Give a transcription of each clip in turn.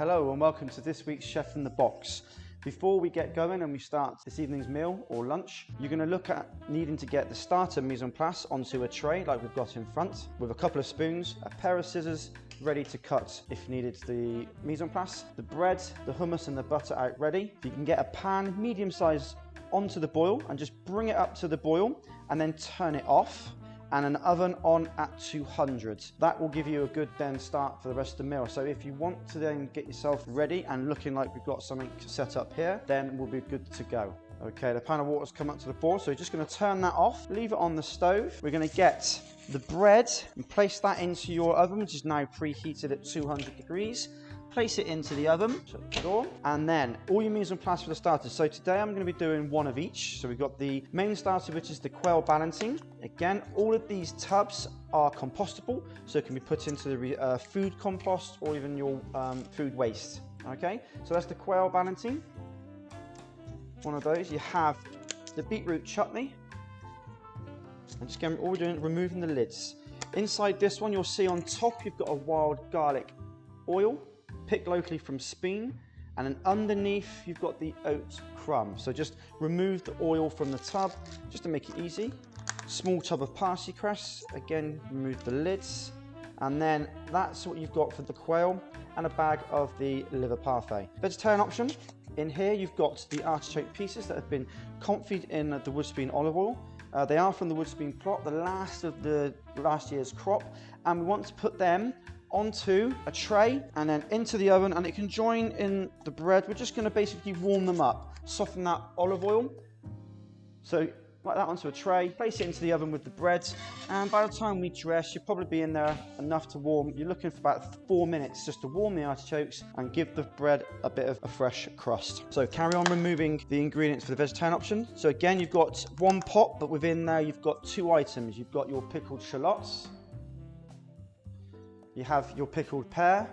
Hello and welcome to this week's Chef in the Box. Before we get going and we start this evening's meal or lunch, you're going to look at needing to get the starter mise en place onto a tray like we've got in front, with a couple of spoons, a pair of scissors ready to cut if needed the mise en place, the bread, the hummus and the butter out ready. You can get a pan medium size onto the boil and just bring it up to the boil and then turn it off, and an oven on at 200. That will give you a good then start for the rest of the meal. So if you want to then get yourself ready and looking like we've got something set up here, then we'll be good to go. Okay, the pan of water's come up to the boil, so we're just going to turn that off, leave it on the stove. We're going to get the bread and place that into your oven, which is now preheated at 200 degrees. Place it into the oven, shut the door, and then all your mise en place for the starters. So today I'm going to be doing one of each. So we've got the main starter, which is the quail balancing. Again, all of these tubs are compostable, so it can be put into the food compost or even your food waste. Okay, so that's the quail balancing. One of those. You have the beetroot chutney. And just again, all we're doing is removing the lids. Inside this one, you'll see on top you've got a wild garlic oil, picked locally from Speen, and then underneath you've got the oat crumb. So just remove the oil from the tub just to make it easy. Small tub of parsley cress, again remove the lids, and then that's what you've got for the quail, and a bag of the liver parfait. Vegetarian option, in here you've got the artichoke pieces that have been confied in the Woodspeen olive oil. They are from the Woodspeen plot, the last of the last year's crop, and we want to put them onto a tray and then into the oven, and it can join in the bread. We're just going to basically warm them up, soften that olive oil. So like that onto a tray, place it into the oven with the bread, and by the time we dress, you'll probably be in there enough to warm. You're looking for about 4 minutes just to warm the artichokes and give the bread a bit of a fresh crust. So carry on removing the ingredients for the vegetarian option. So again, you've got one pot, but within there you've got 2 items. You've got your pickled shallots, you have your pickled pear,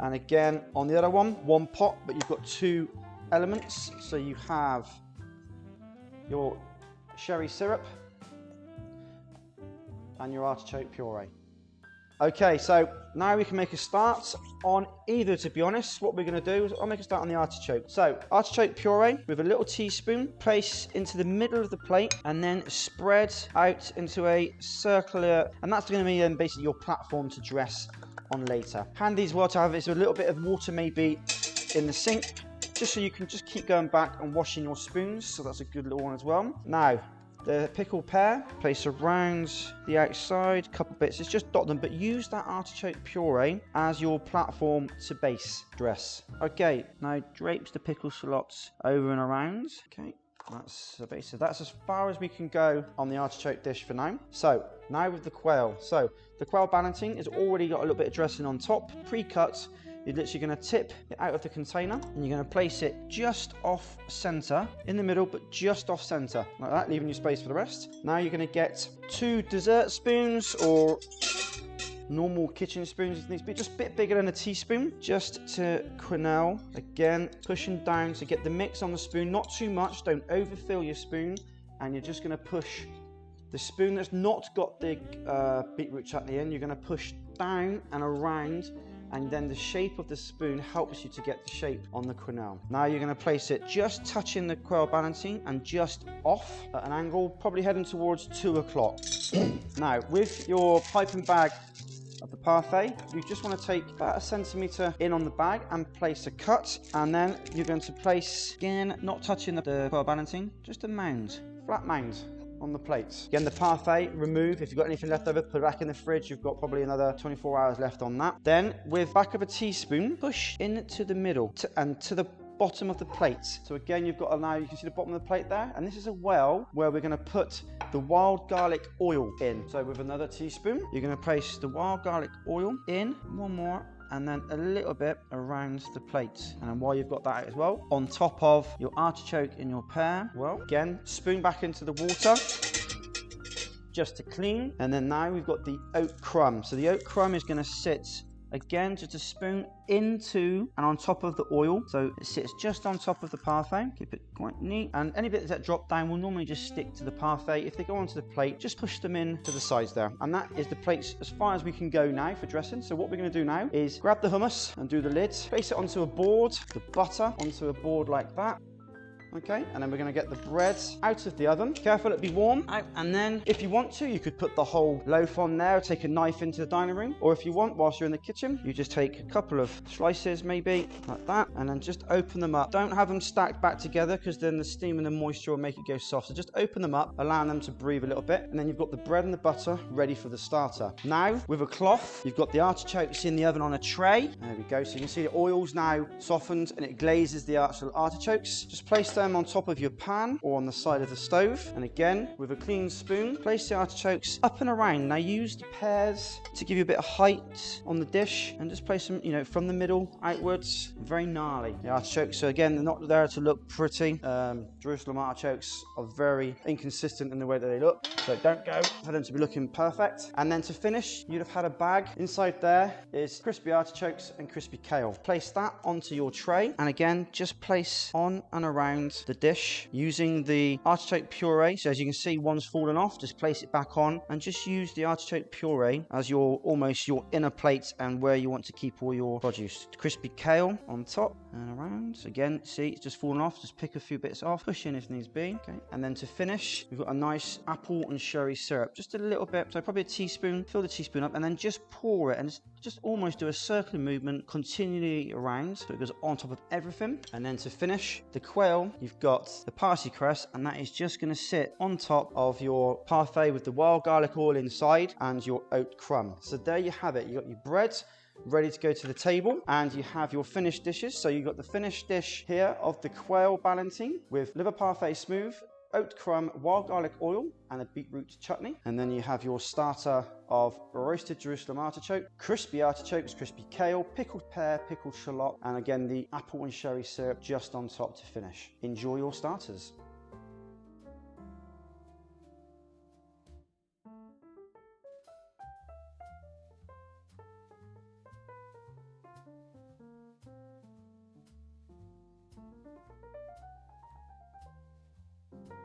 and again on the other one pot, but you've got 2 elements. So you have your sherry syrup and your artichoke puree. Okay, so now we can make a start on either, to be honest. What we're going to do is I'll make a start on the artichoke. So artichoke puree with a little teaspoon, place into the middle of the plate and then spread out into a circular, and that's going to be then basically your platform to dress on later. Handy as well to have is a little bit of water maybe in the sink, just so you can just keep going back and washing your spoons. So that's a good little one as well. Now, the pickled pear, place around the outside, couple bits, it's just dot them, but use that artichoke puree as your platform to base dress. Okay, now drapes the pickled shallots over and around. Okay, that's the base. So that's as far as we can go on the artichoke dish for now. So now with the quail. So the quail balancing has already got a little bit of dressing on top, pre-cut. You're literally going to tip it out of the container and you're going to place it just off center, in the middle, but just off center, like that, leaving you space for the rest. Now you're going to get 2 dessert spoons or normal kitchen spoons, if it needs to be, just a bit bigger than a teaspoon, just to quenelle. Again, pushing down to get the mix on the spoon, not too much, don't overfill your spoon, and you're just going to push the spoon that's not got the beetroot chutney in, you're going to push down and around, and then the shape of the spoon helps you to get the shape on the quenelle. Now you're going to place it just touching the quail balancing and just off at an angle, probably heading towards 2 o'clock. Now with your piping bag of the parfait, you just want to take about 1 centimetre in on the bag and place a cut, and then you're going to place, again, not touching the quail balancing, just a mound, flat mound on the plates. Again, the parfait, remove. If you've got anything left over, put it back in the fridge. You've got probably another 24 hours left on that. Then, with back of a teaspoon, push into the middle and to the bottom of the plate. So again, you've got, now you can see the bottom of the plate there, and this is a well where we're going to put the wild garlic oil in. So with another teaspoon, you're going to place the wild garlic oil in, one more, and then a little bit around the plate. And then while you've got that out as well, on top of your artichoke and your pear, well, again, spoon back into the water just to clean. And then now we've got the oat crumb. So the oat crumb is going to sit again, just a spoon into and on top of the oil. So it sits just on top of the parfait. Keep it quite neat. And any bits that drop down will normally just stick to the parfait. If they go onto the plate, just push them in to the sides there. And that is the plates as far as we can go now for dressing. So what we're going to do now is grab the hummus and do the lid, place it onto a board, the butter onto a board like that. Okay, and then we're going to get the bread out of the oven. Careful it be warm. Out. And then if you want to, you could put the whole loaf on there, take a knife into the dining room. Or if you want, whilst you're in the kitchen, you just take a couple of slices maybe, like that, and then just open them up. Don't have them stacked back together because then the steam and the moisture will make it go soft. So just open them up, allowing them to breathe a little bit. And then you've got the bread and the butter ready for the starter. Now, with a cloth, you've got the artichokes in the oven on a tray. There we go. So you can see the oil's now softened and it glazes the actual artichokes. Just place them on top of your pan or on the side of the stove, and again with a clean spoon place the artichokes up and around. Now use the pears to give you a bit of height on the dish and just place them, you know, from the middle outwards. Very gnarly, the artichokes. So again, they're not there to look pretty. Jerusalem artichokes are very inconsistent in the way that they look, so don't go for them to be looking perfect. And then to finish, you'd have had a bag. Inside there is crispy artichokes and crispy kale. Place that onto your tray, and again just place on and around the dish using the artichoke puree. So as you can see, one's fallen off, just place it back on and just use the artichoke puree as your almost your inner plate and where you want to keep all your produce. Crispy kale on top and around. So again, see, it's just fallen off, just pick a few bits off, push in if needs be. Okay, and then to finish, we've got a nice apple and sherry syrup, just a little bit, so probably a teaspoon. Fill the teaspoon up and then just pour it and just almost do a circular movement continually around so it goes on top of everything. And then to finish the quail, you've got the parsley cress, and that is just going to sit on top of your parfait with the wild garlic oil inside and your oat crumb. So there you have it. You got your bread ready to go to the table, and you have your finished dishes. So you've got the finished dish here of the quail ballantine with liver parfait smooth, oat crumb, wild garlic oil, and a beetroot chutney. And then you have your starter of roasted Jerusalem artichoke, crispy artichokes, crispy kale, pickled pear, pickled shallot, and again the apple and sherry syrup just on top to finish. Enjoy your starters.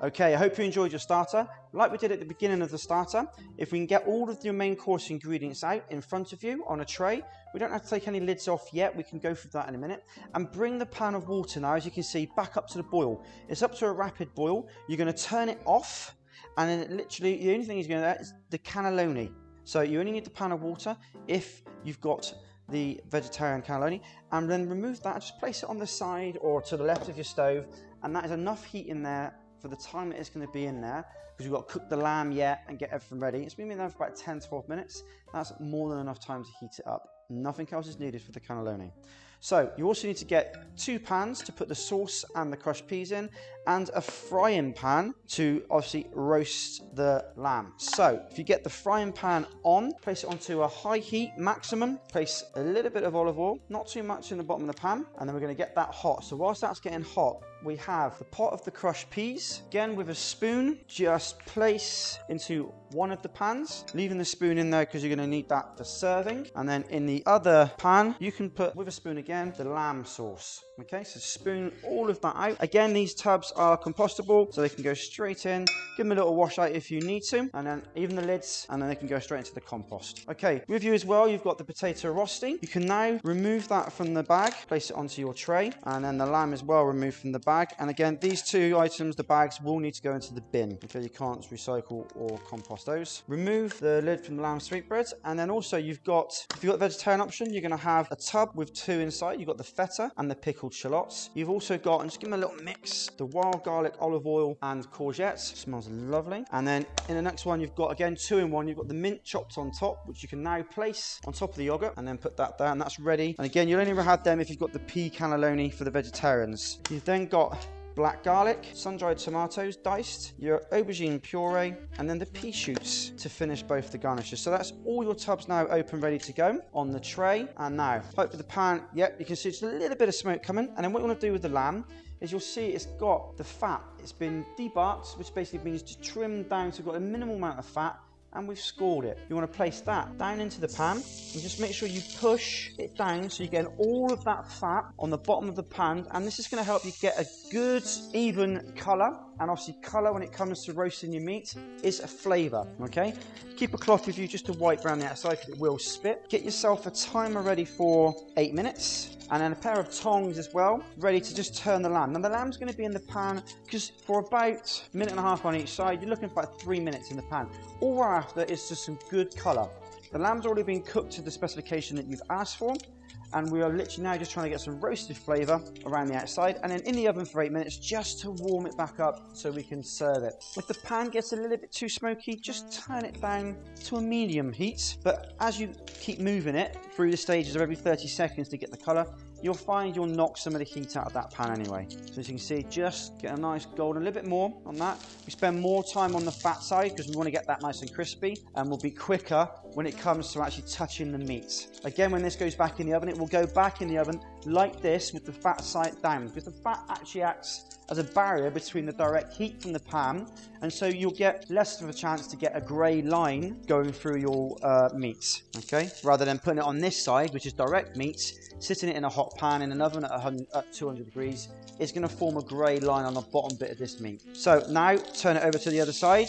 Okay, I hope you enjoyed your starter. Like we did at the beginning of the starter, if we can get all of your main course ingredients out in front of you on a tray, we don't have to take any lids off yet, we can go through that in a minute, and bring the pan of water now, as you can see, back up to the boil. It's up to a rapid boil. You're going to turn it off, and then literally the only thing is going to do is the cannelloni. So you only need the pan of water if you've got the vegetarian cannelloni, and then remove that and just place it on the side or to the left of your stove, and that is enough heat in there for the time it is going to be in there, because we've got to cook the lamb yet and get everything ready. It's been in there for about 10-12 minutes. That's more than enough time to heat it up. Nothing else is needed for the cannelloni. So you also need to get 2 pans to put the sauce and the crushed peas in, and a frying pan to obviously roast the lamb. So if you get the frying pan on, place it onto a high heat maximum, place a little bit of olive oil, not too much in the bottom of the pan, and then we're going to get that hot. So whilst that's getting hot, we have the pot of the crushed peas. Again, with a spoon, just place into one of the pans, leaving the spoon in there because you're going to need that for serving. And then in the other pan, you can put, with a spoon again, the lamb sauce. Okay, so spoon all of that out. Again, these tubs are compostable, so they can go straight in. Give them a little wash out if you need to, and then even the lids, and then they can go straight into the compost. Okay, with you as well, you've got the potato rosti. You can now remove that from the bag, place it onto your tray, and then the lamb as well removed from the bag. And again, these 2 items, the bags, will need to go into the bin. Okay, you can't recycle or compost those. Remove the lid from the lamb sweetbread, and then also you've got, if you've got the vegetarian option, you're going to have a tub with 2 inside. You've got the feta and the pickled shallots. You've also got, and just give them a little mix, the wild garlic, olive oil, and courgettes. Smells lovely. And then in the next one, you've got, again, 2 in 1. You've got the mint chopped on top, which you can now place on top of the yogurt, and then put that there, and that's ready. And again, you'll only ever have them if you've got the pea cannelloni for the vegetarians. You've then got black garlic, sun-dried tomatoes diced, your aubergine puree, and then the pea shoots to finish both the garnishes. So that's all your tubs now open, ready to go on the tray. And now, hope for the pan, yep, you can see just a little bit of smoke coming. And then what you want to do with the lamb is you'll see it's got the fat. It's been debarked, which basically means to trim down, so you've got a minimal amount of fat, and we've scored it. You want to place that down into the pan and just make sure you push it down so you get all of that fat on the bottom of the pan, and this is going to help you get a good even colour. And obviously colour when it comes to roasting your meat is a flavour, okay? Keep a cloth with you just to wipe around the outside because it will spit. Get yourself a timer ready for 8 minutes. And then a pair of tongs as well, ready to just turn the lamb. Now the lamb's going to be in the pan because for about a minute and a half on each side, you're looking for about 3 minutes in the pan. All we're after is just some good colour. The lamb's already been cooked to the specification that you've asked for, and we are literally now just trying to get some roasted flavour around the outside, and then in the oven for 8 minutes just to warm it back up so we can serve it. If the pan gets a little bit too smoky, just turn it down to a medium heat, but as you keep moving it through the stages of every 30 seconds to get the colour, you'll find you'll knock some of the heat out of that pan anyway. So as you can see, just get a nice golden, a little bit more on that. We spend more time on the fat side because we want to get that nice and crispy, and we'll be quicker when it comes to actually touching the meat. Again, when this goes back in the oven, it will go back in the oven like this with the fat side down, because the fat actually acts as a barrier between the direct heat from the pan, and so you'll get less of a chance to get a grey line going through your meat, okay? Rather than putting it on this side, which is direct meat, sitting it in a hot pan in an oven at 200 degrees, it's going to form a grey line on the bottom bit of this meat. So now turn it over to the other side.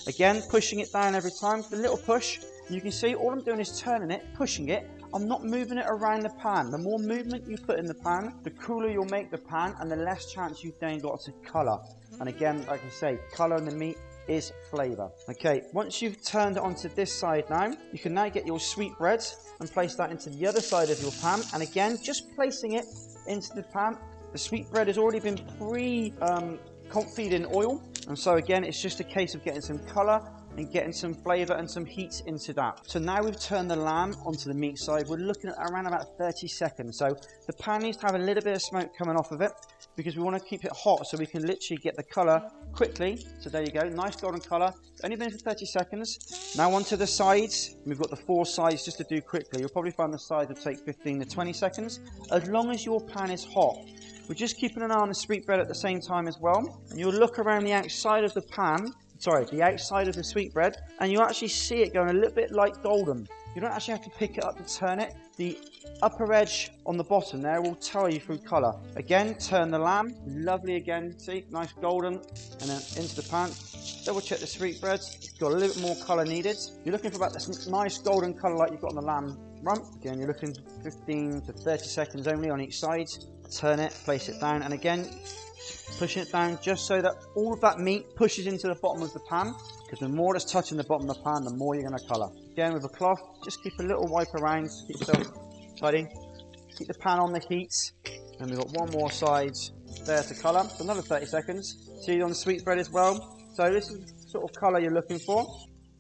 Again, pushing it down every time, a little push. You can see all I'm doing is turning it, pushing it. I'm not moving it around the pan. The more movement you put in the pan, the cooler you'll make the pan and the less chance you've then got to colour. And again, like I say, colour in the meat is flavour. Okay, once you've turned it onto this side now, you can now get your sweetbread and place that into the other side of your pan. And again, just placing it into the pan. The sweetbread has already been pre-confit in oil. And so again, it's just a case of getting some colour and getting some flavour and some heat into that. So now we've turned the lamb onto the meat side. We're looking at around about 30 seconds. So the pan needs to have a little bit of smoke coming off of it because we want to keep it hot so we can literally get the colour quickly. So there you go, nice golden colour. It's only been for 30 seconds. Now onto the sides. We've got the 4 sides just to do quickly. You'll probably find the sides will take 15 to 20 seconds. As long as your pan is hot. We're just keeping an eye on the sweetbread at the same time as well. And you'll look around the outside of the pan, the outside of the sweetbread, and you actually see it going a little bit light golden. You don't actually have to pick it up to turn it. The upper edge on the bottom there will tell you through colour. Again, turn the lamb, lovely again, see, nice golden, and then into the pan. Double check the sweetbread, it's got a little bit more colour needed. You're looking for about this nice golden colour like you've got on the lamb rump. Again, you're looking 15 to 30 seconds only on each side. Turn it, place it down, and again, pushing it down just so that all of that meat pushes into the bottom of the pan, because the more it's touching the bottom of the pan, the more you're going to colour. Again, with a cloth, just keep a little wipe around, keep yourself tidy. Keep the pan on the heat, and we've got one more side there to colour. So another 30 seconds. See on the sweetbread as well. So this is the sort of colour you're looking for.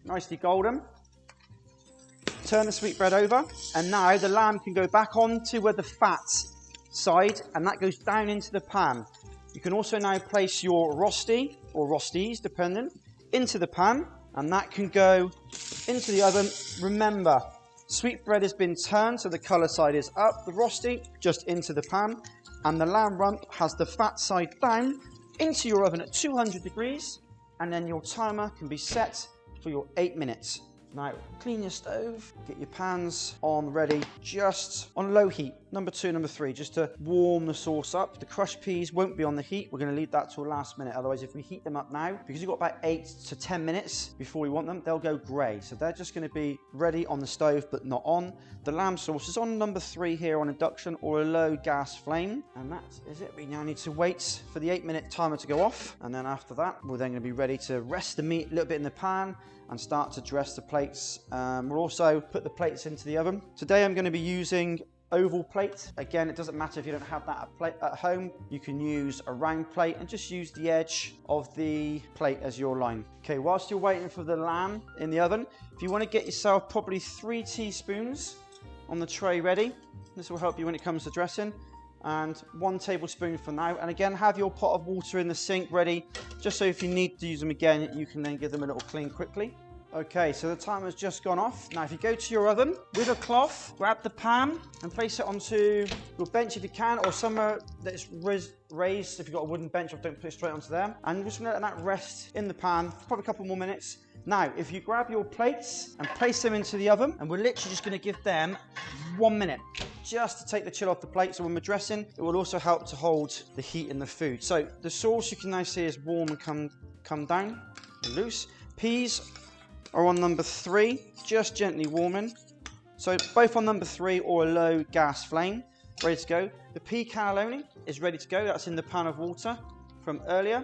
Nicely golden. Turn the sweetbread over, and now the lamb can go back onto where the fat side, and that goes down into the pan. You can also now place your rosti, or rosties depending, into the pan, and that can go into the oven. Remember, sweetbread has been turned so the colour side is up, the rosti just into the pan, and the lamb rump has the fat side down into your oven at 200 degrees, and then your timer can be set for your 8 minutes. Now, clean your stove, get your pans on ready, just on low heat. Number 2, number 3, just to warm the sauce up. The crushed peas won't be on the heat. We're going to leave that till last minute. Otherwise, if we heat them up now, because you've got about 8 to 10 minutes before we want them, they'll go grey. So they're just going to be ready on the stove, but not on. The lamb sauce is on number 3 here on induction or a low gas flame. And that is it. We now need to wait for the 8-minute timer to go off. And then after that, we're then going to be ready to rest the meat a little bit in the pan and start to dress the plates. We'll also put the plates into the oven. Today I'm going to be using oval plate. Again, it doesn't matter if you don't have that at home. You can use a round plate and just use the edge of the plate as your line. Okay, whilst you're waiting for the lamb in the oven, if you want to get yourself probably 3 teaspoons on the tray ready, this will help you when it comes to dressing, and 1 tablespoon for now. And again, have your pot of water in the sink ready, just so if you need to use them again, you can then give them a little clean quickly. Okay, so the timer's just gone off. Now, if you go to your oven with a cloth, grab the pan and place it onto your bench if you can, or somewhere that's raised. If you've got a wooden bench, don't put it straight onto there. And we're just going to let that rest in the pan for probably a couple more minutes. Now, if you grab your plates and place them into the oven, and we're literally just going to give them 1 minute, just to take the chill off the plate. So when we're dressing, it will also help to hold the heat in the food. So the sauce you can now see is warm and come down and loose. Peas are on number 3, just gently warming. So both on number 3 or a low gas flame, ready to go. The pea cannelloni is ready to go. That's in the pan of water from earlier,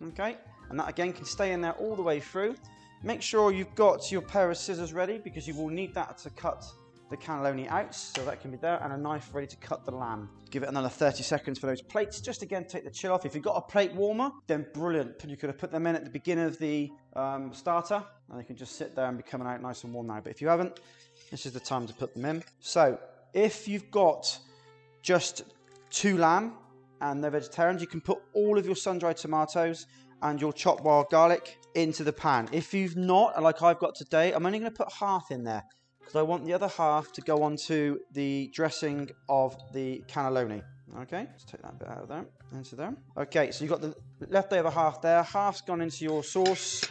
okay? And that again can stay in there all the way through. Make sure you've got your pair of scissors ready because you will need that to cut the cannelloni out, so that can be there, and a knife ready to cut the lamb. Give it another 30 seconds for those plates, just again take the chill off. If you've got a plate warmer, then brilliant. You could have put them in at the beginning of the starter, and they can just sit there and be coming out nice and warm now. But if you haven't, this is the time to put them in. So if you've got just 2 lamb and they're vegetarians, you can put all of your sun-dried tomatoes and your chopped wild garlic into the pan. If you've not, like I've got today, I'm only going to put half in there because I want the other half to go onto the dressing of the cannelloni. Okay, let's take that bit out of there, into there. Okay, so you've got the leftover half there. Half's gone into your sauce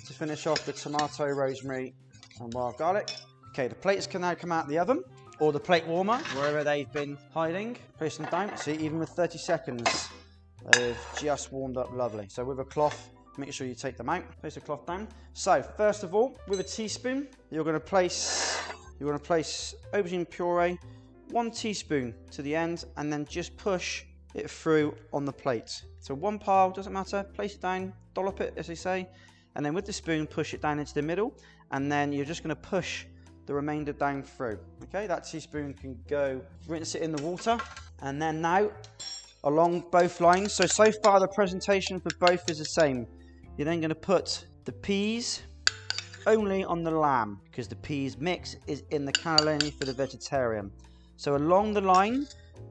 to finish off the tomato, rosemary and wild garlic. Okay, the plates can now come out of the oven or the plate warmer, wherever they've been hiding. Place them down. See, even with 30 seconds, they've just warmed up lovely. So with a cloth, make sure you take them out. Place the cloth down. So first of all, with a teaspoon, you're going to place aubergine puree, 1 teaspoon to the end, and then just push it through on the plate. So one pile, doesn't matter. Place it down, dollop it, as they say, and then with the spoon, push it down into the middle, and then you're just going to push the remainder down through. Okay, that teaspoon can go, rinse it in the water, and then now along both lines. So far the presentation for both is the same. You're then going to put the peas only on the lamb because the peas mix is in the cannelloni for the vegetarian. So along the line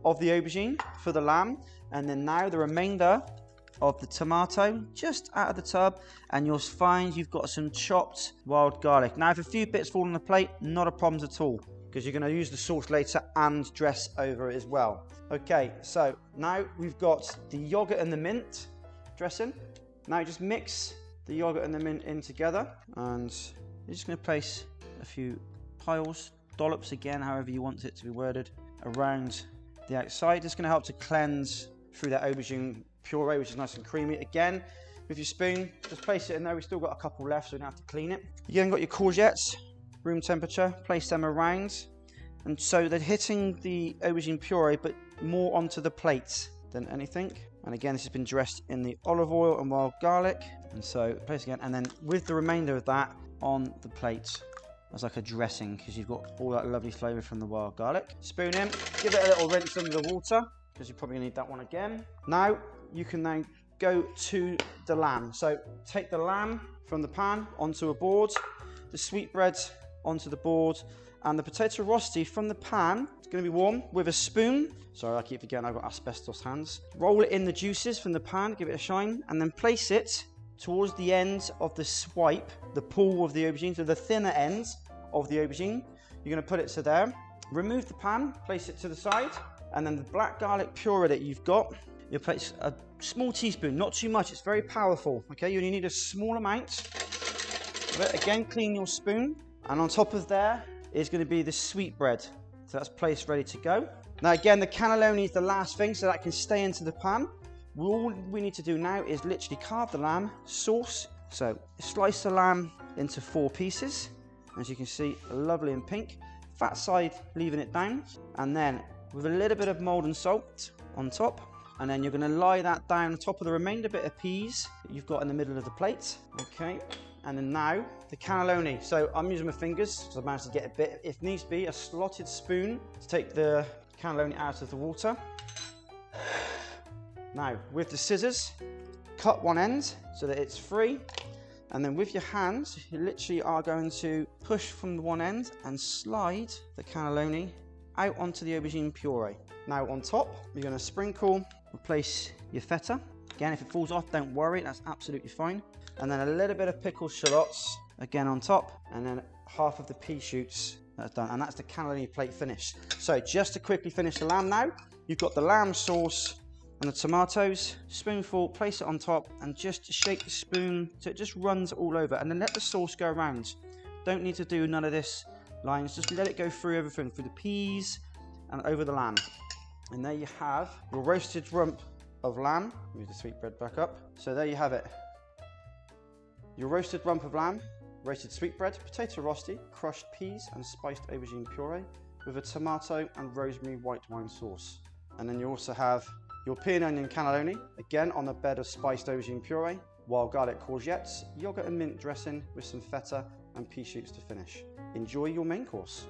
of the aubergine for the lamb, and then now the remainder of the tomato just out of the tub, and you'll find you've got some chopped wild garlic. Now if a few bits fall on the plate, not a problem at all because you're going to use the sauce later and dress over it as well. Okay, so now we've got the yogurt and the mint dressing. Now just mix the yogurt and the mint in together, and you're just going to place a few piles, dollops again, however you want it to be worded, around the outside. It's going to help to cleanse through that aubergine puree, which is nice and creamy. Again, with your spoon, just place it in there. We've still got a couple left, so we don't have to clean it. You then got your courgettes, room temperature, place them around, and so they're hitting the aubergine puree, but more onto the plate than anything. And again, this has been dressed in the olive oil and wild garlic. And so place again, and then with the remainder of that on the plate as like a dressing, because you've got all that lovely flavour from the wild garlic. Spoon in, give it a little rinse under the water, because you probably need that one again. Now, you can then go to the lamb. So take the lamb from the pan onto a board, the sweetbread onto the board, and the potato rosti from the pan. It's going to be warm with a spoon. Sorry, I keep forgetting I've got asbestos hands. Roll it in the juices from the pan, give it a shine, and then place it towards the end of the swipe, the pool of the aubergine, so the thinner end of the aubergine. You're going to put it to there. Remove the pan, place it to the side, and then the black garlic puree that you've got, you place a small teaspoon, not too much, it's very powerful. Okay, you only need a small amount of it. Again, clean your spoon, and on top of there is going to be the sweetbread. So that's placed ready to go. Now again, the cannelloni is the last thing, so that can stay into the pan. All we need to do now is literally carve the lamb, sauce. So slice the lamb into 4 pieces. As you can see, lovely and pink. Fat side, leaving it down. And then with a little bit of molten salt on top. And then you're going to lie that down on top of the remainder bit of peas that you've got in the middle of the plate. Okay. And then now, the cannelloni. So I'm using my fingers, so I've managed to get a bit, if needs be, a slotted spoon to take the cannelloni out of the water. Now, with the scissors, cut one end so that it's free. And then with your hands, you literally are going to push from the one end and slide the cannelloni out onto the aubergine puree. Now on top, you're going to sprinkle, replace your feta. Again, if it falls off, don't worry, that's absolutely fine. And then a little bit of pickled shallots, again on top, and then half of the pea shoots. That's done, and that's the cannelloni plate finish. So just to quickly finish the lamb now, you've got the lamb sauce and the tomatoes, spoonful, place it on top, and just shake the spoon so it just runs all over, and then let the sauce go around. Don't need to do none of this lines, just let it go through everything, through the peas and over the lamb. And there you have your roasted rump of lamb. Move the sweetbread back up. So there you have it. Your roasted rump of lamb, roasted sweetbread, potato rosti, crushed peas and spiced aubergine puree with a tomato and rosemary white wine sauce. And then you also have your pea and onion cannelloni, again on a bed of spiced aubergine puree, wild garlic courgettes, yogurt and mint dressing with some feta and pea shoots to finish. Enjoy your main course.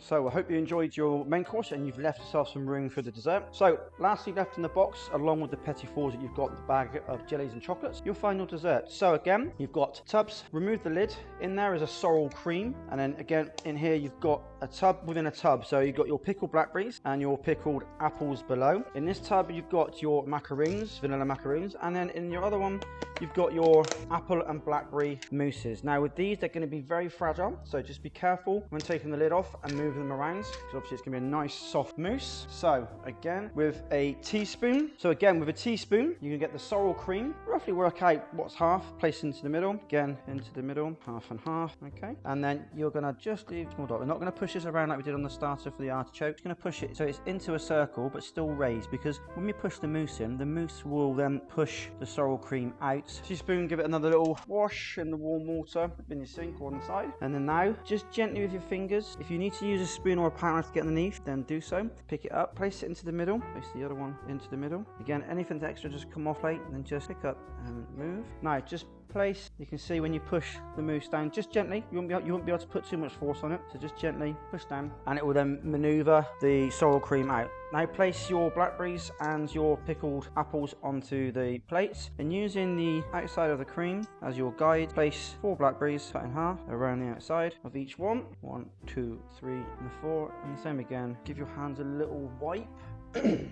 So I hope you enjoyed your main course and you've left yourself some room for the dessert. So lastly left in the box, along with the petit fours that you've got, the bag of jellies and chocolates, you'll find your dessert. So again, you've got tubs, remove the lid. In there is a sorrel cream. And then again, in here, you've got a tub within a tub. So you've got your pickled blackberries and your pickled apples below. In this tub, you've got your macaroons, vanilla macaroons. And then in your other one, you've got your apple and blackberry mousses. Now with these, they're going to be very fragile. So just be careful when taking the lid off and moving them around, because obviously it's going to be a nice soft mousse. So again, with a teaspoon, you can get the sorrel cream, roughly work out what's half, place into the middle, again into the middle, half and half, okay? And then you're going to just leave small dot. We're not going to push this around like we did on the starter for the artichoke. We're going to push it so it's into a circle but still raised, because when we push the mousse in, the mousse will then push the sorrel cream out. Teaspoon, give it another little wash in the warm water in your sink or on the side. And then now, just gently with your fingers, if you need to use a spoon or a pan knife to get underneath, then do so. Pick it up, place it into the middle, place the other one into the middle. Again, anything extra just come off late, and then just pick up and move. Now, just place, you can see when you push the mousse down, just gently, you won't be able to put too much force on it, so just gently push down, and it will then maneuver the sorrel cream out. Now place your blackberries and your pickled apples onto the plates, and using the outside of the cream as your guide, place 4 blackberries cut in half around the outside of each one. 1, 2, 3, and 4, and the same again. Give your hands a little wipe.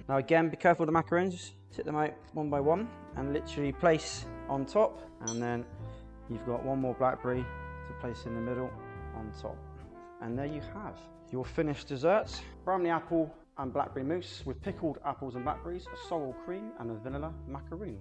Now again, be careful with the macaroons, sit them out one by one and literally place on top, and then you've got one more blackberry to place in the middle on top. And there you have your finished dessert: brownie apple and blackberry mousse with pickled apples and blackberries, a sorrel cream and a vanilla macaroon.